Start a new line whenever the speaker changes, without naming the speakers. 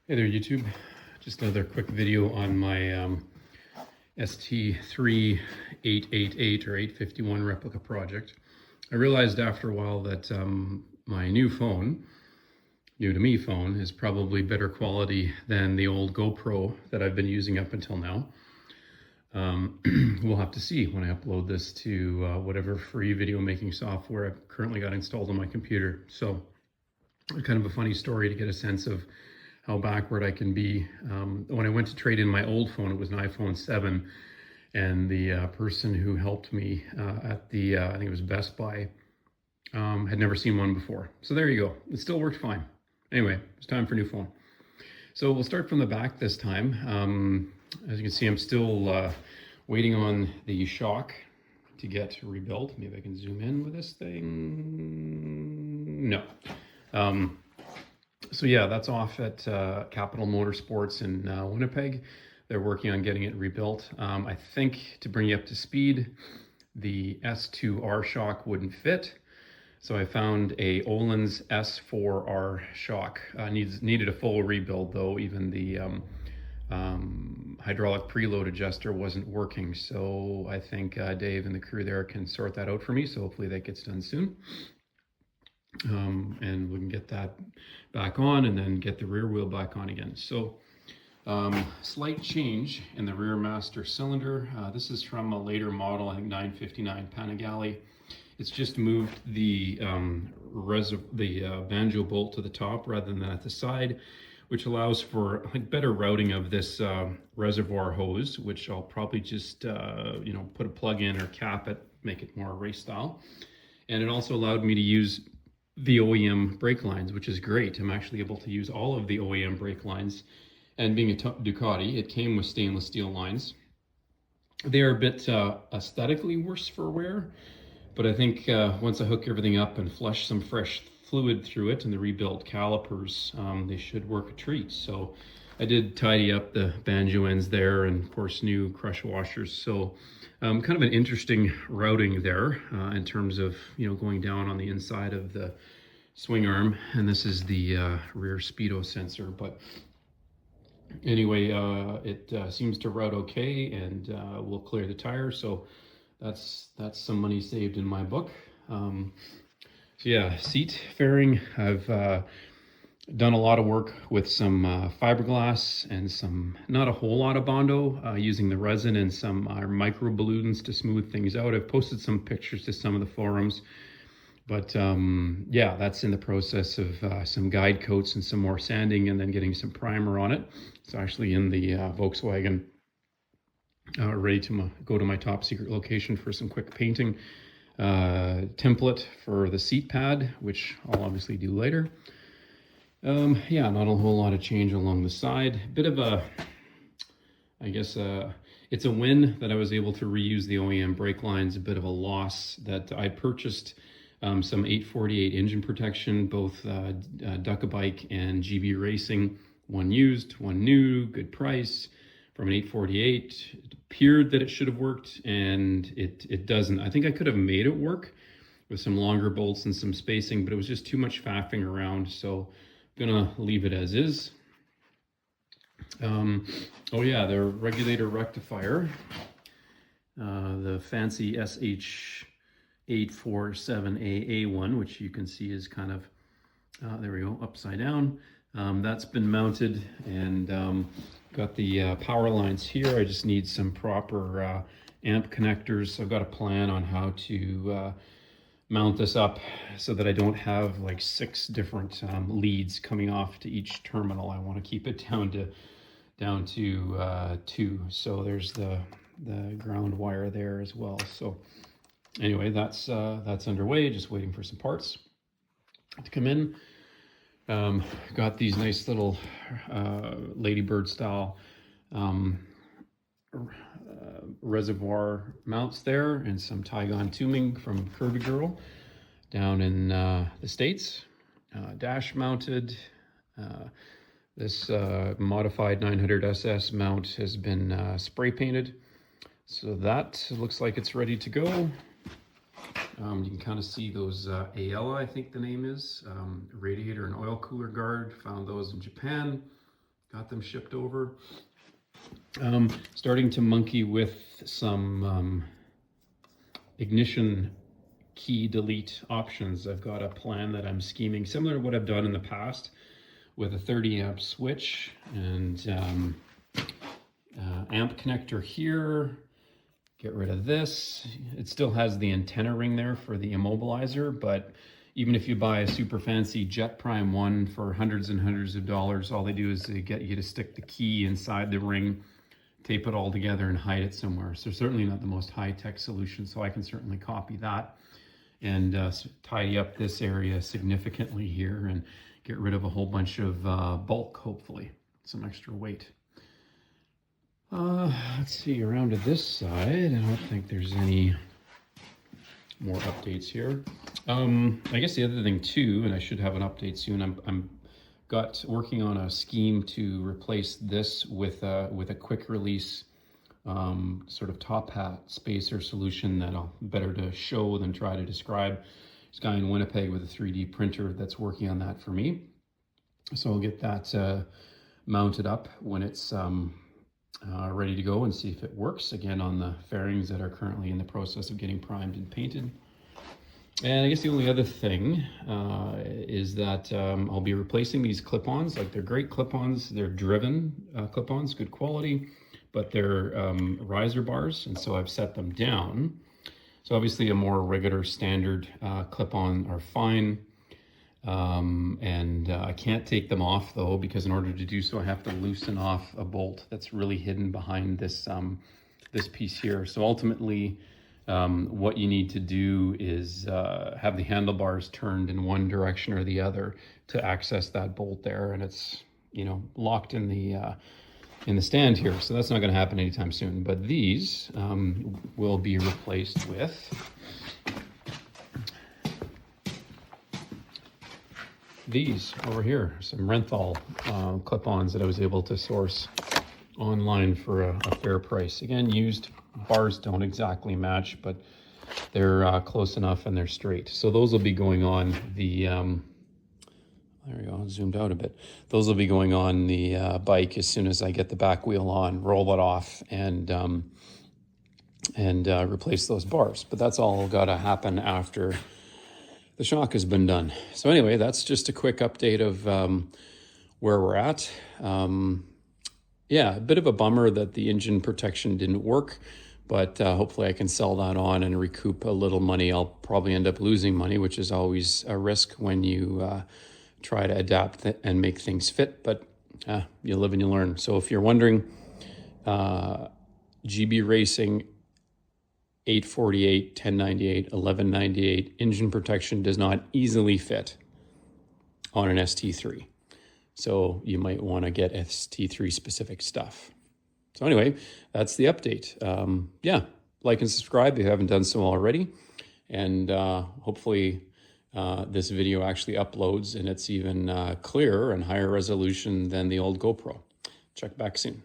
Hey there, YouTube. Just another quick video on my ST3888 or 851 replica project. I realized after a while that my new phone, new to me phone, is probably better quality than the old GoPro that I've been using up until now. We'll have to see when I upload this to whatever free video making software I've currently got installed on my computer. So kind of a funny story to get a sense of how backward I can be. When I went to trade in my old phone, it was an iPhone 7, and the person who helped me at the, I think it was Best Buy, had never seen one before. So there you go. It still worked fine. Anyway, it's time for a new phone. So we'll start from the back this time. As you can see, I'm still waiting on the shock to get rebuilt. Maybe I can zoom in with this thing. No. So yeah, that's off at Capital Motorsports in Winnipeg. They're working on getting it rebuilt. I think, to bring you up to speed, the S2R shock wouldn't fit. So I found a Öhlins S4R shock. Needed a full rebuild though. Even the hydraulic preload adjuster wasn't working. So I think Dave and the crew there can sort that out for me. So hopefully that gets done soon. And we can get that back on and then get the rear wheel back on again. So slight change in the rear master cylinder. This is from a later model, I think 959 Panigale. It's just moved the banjo bolt to the top rather than at the side, which allows for better routing of this reservoir hose, which I'll probably just put a plug in or cap it, make it more race style. And it also allowed me to use the OEM brake lines, which is great. I'm actually able to use all of the OEM brake lines. And being a Ducati, it came with stainless steel lines. They are a bit aesthetically worse for wear, but I think once I hook everything up and flush some fresh fluid through it and the rebuilt calipers, they should work a treat. So I did tidy up the banjo ends there, and of course new crush washers. So kind of an interesting routing there in terms of going down on the inside of the swing arm, and this is the rear speedo sensor. But anyway, it seems to route okay, and we'll clear the tire. So that's some money saved in my book. So yeah, seat fairing. I've done a lot of work with some fiberglass and not a whole lot of Bondo, using the resin and some micro balloons to smooth things out. I've posted some pictures to some of the forums, but yeah, that's in the process of some guide coats and some more sanding and then getting some primer on it. It's actually in the Volkswagen, ready to go to my top secret location for some quick painting. Template for the seat pad, which I'll obviously do later. Yeah, not a whole lot of change along the side. Bit of a, I guess, it's a win that I was able to reuse the OEM brake lines. A bit of a loss that I purchased some 848 engine protection, both Ducati and GB Racing. One used, one new, good price from an 848. It appeared that it should have worked, and it doesn't. I think I could have made it work with some longer bolts and some spacing, but it was just too much faffing around. So gonna leave it as is. Oh yeah, the regulator rectifier, the fancy SH847AA1, which you can see is kind of, there we go, upside down. That's been mounted, and got the power lines here. I just need some proper amp connectors. So I've got a plan on how to mount this up so that I don't have like 6 different leads coming off to each terminal. I want to keep it down to 2. So there's the ground wire there as well. So anyway, that's underway. Just waiting for some parts to come in. Got these nice little ladybird style reservoir mounts there, and some Tygon tubing from Kirby Girl down in the States. Dash mounted. This modified 900 SS mount has been spray painted, so that looks like it's ready to go. You can kind of see those Ayala, I think the name is, radiator and oil cooler guard. Found those in Japan. got them shipped over. Starting to monkey with some ignition key delete options. I've got a plan that I'm scheming similar to what I've done in the past with a 30 amp switch and amp connector here. Get rid of this. It still has the antenna ring there for the immobilizer, but even if you buy a super fancy Jet Prime one for hundreds and hundreds of dollars, all they do is they get you to stick the key inside the ring, tape it all together and hide it somewhere. So certainly not the most high-tech solution, so I can certainly copy that and tidy up this area significantly here and get rid of a whole bunch of bulk, hopefully, some extra weight. Let's see, around to this side, I don't think there's any more updates here. I guess the other thing too, and I should have an update soon, I'm working on a scheme to replace this with a quick release sort of top hat spacer solution that'll better to show than try to describe. There's a guy in Winnipeg with a 3D printer that's working on that for me. So I'll get that mounted up when it's ready to go and see if it works, again on the fairings that are currently in the process of getting primed and painted. And I guess the only other thing is that I'll be replacing these clip-ons. Like, they're great clip-ons, they're driven clip-ons, good quality, but they're riser bars, and so I've set them down. So obviously a more regular standard clip-on are fine. I can't take them off though, because in order to do so I have to loosen off a bolt that's really hidden behind this this piece here. So ultimately what you need to do is have the handlebars turned in one direction or the other to access that bolt there, and it's, you know, locked in the stand here, so that's not going to happen anytime soon. But these will be replaced with these over here, some Renthal clip-ons that I was able to source online for a fair price. Again, used bars don't exactly match, but they're close enough and they're straight. So those will be going on the, there we go, zoomed out a bit. Those will be going on the bike as soon as I get the back wheel on, roll it off, and replace those bars. But that's all got to happen after the shock has been done. So anyway, that's just a quick update of where we're at. Yeah, a bit of a bummer that the engine protection didn't work, but hopefully I can sell that on and recoup a little money. I'll probably end up losing money, which is always a risk when you try to adapt and make things fit, but you live and you learn. So if you're wondering, GB Racing 848, 1098, 1198 engine protection does not easily fit on an ST3. So you might want to get ST3 specific stuff. So anyway, that's the update. Yeah, like and subscribe if you haven't done so already. And hopefully this video actually uploads and it's even clearer and higher resolution than the old GoPro. Check back soon.